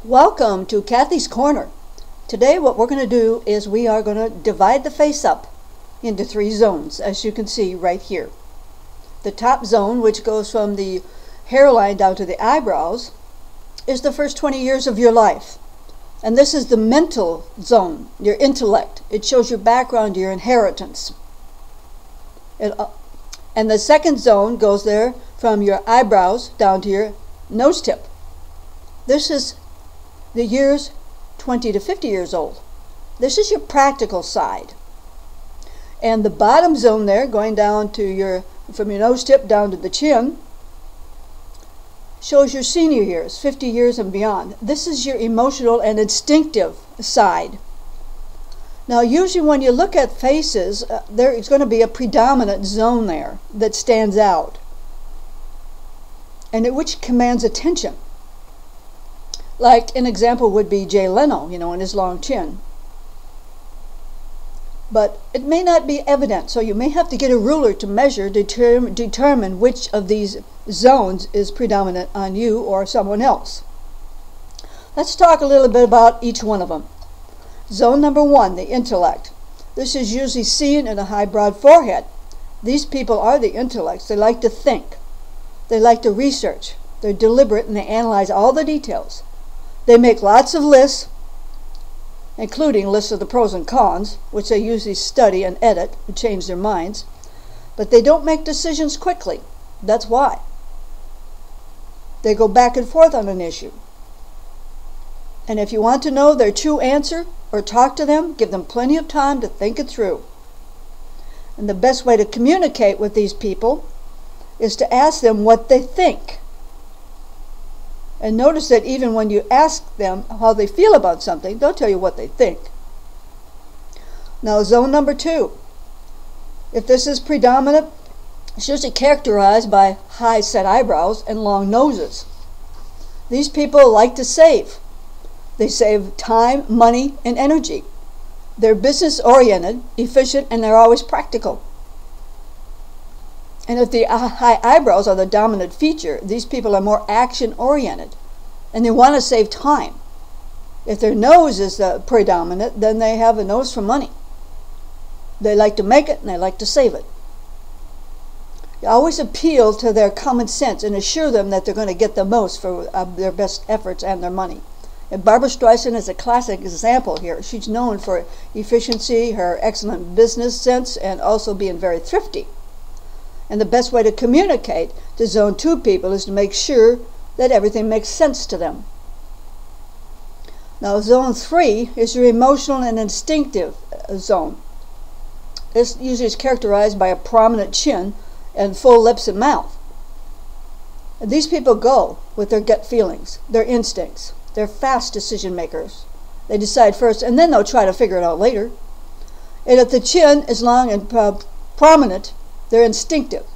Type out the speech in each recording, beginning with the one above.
Welcome to Kathy's Corner. Today what we're going to do is we are going to divide the face up into 3 zones, as you can see right here. The top zone, which goes from the hairline down to the eyebrows, is the first 20 years of your life. And this is the mental zone, your intellect. It shows your background, your inheritance. And the second zone goes there from your eyebrows down to your nose tip. This is the years 20 to 50 years old. This is your practical side. And the bottom zone there, going down to from your nose tip down to the chin, shows your senior years, 50 years and beyond. This is your emotional and instinctive side. Now, usually when you look at faces, there is going to be a predominant zone there that stands out, and which commands attention. Like an example would be Jay Leno, and his long chin. But it may not be evident, so you may have to get a ruler to measure, determine which of these zones is predominant on you or someone else. Let's talk a little bit about each one of them. Zone number 1, the intellect. This is usually seen in a high, broad forehead. These people are the intellects. They like to think. They like to research. They're deliberate and they analyze all the details. They make lots of lists, including lists of the pros and cons, which they usually study and edit and change their minds. But they don't make decisions quickly. That's why. They go back and forth on an issue. And if you want to know their true answer or talk to them, give them plenty of time to think it through. And the best way to communicate with these people is to ask them what they think. And notice that even when you ask them how they feel about something, they'll tell you what they think. Now, zone number 2. If this is predominant, it's usually characterized by high set eyebrows and long noses. These people like to save. They save time, money, and energy. They're business-oriented, efficient, and they're always practical. And if the high eyebrows are the dominant feature, these people are more action-oriented, and they want to save time. If their nose is the predominant, then they have a nose for money. They like to make it, and they like to save it. You always appeal to their common sense and assure them that they're going to get the most for their best efforts and their money. And Barbra Streisand is a classic example here. She's known for efficiency, her excellent business sense, and also being very thrifty. And the best way to communicate to zone 2 people is to make sure that everything makes sense to them. Now, zone 3 is your emotional and instinctive zone. This usually is characterized by a prominent chin and full lips and mouth. And these people go with their gut feelings, their instincts. They're fast decision makers. They decide first, and then they'll try to figure it out later. And if the chin is long and prominent, they're instinctive.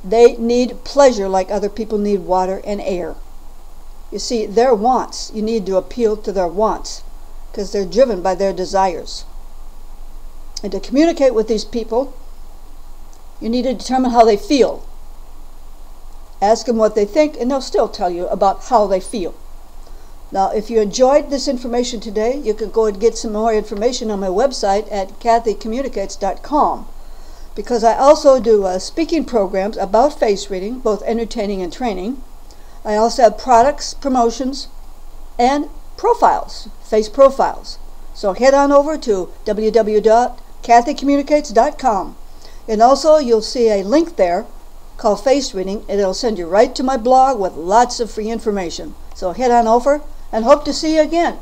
They need pleasure like other people need water and air. You see, their wants, you need to appeal to their wants because they're driven by their desires. And to communicate with these people, you need to determine how they feel. Ask them what they think, and they'll still tell you about how they feel. Now, if you enjoyed this information today, you can go and get some more information on my website at kathycommunicates.com, because I also do speaking programs about face reading, both entertaining and training. I also have products, promotions, and profiles, face profiles. So head on over to www.kathycommunicates.com, and also you'll see a link there called Face Reading, and it'll send you right to my blog with lots of free information. So head on over and hope to see you again.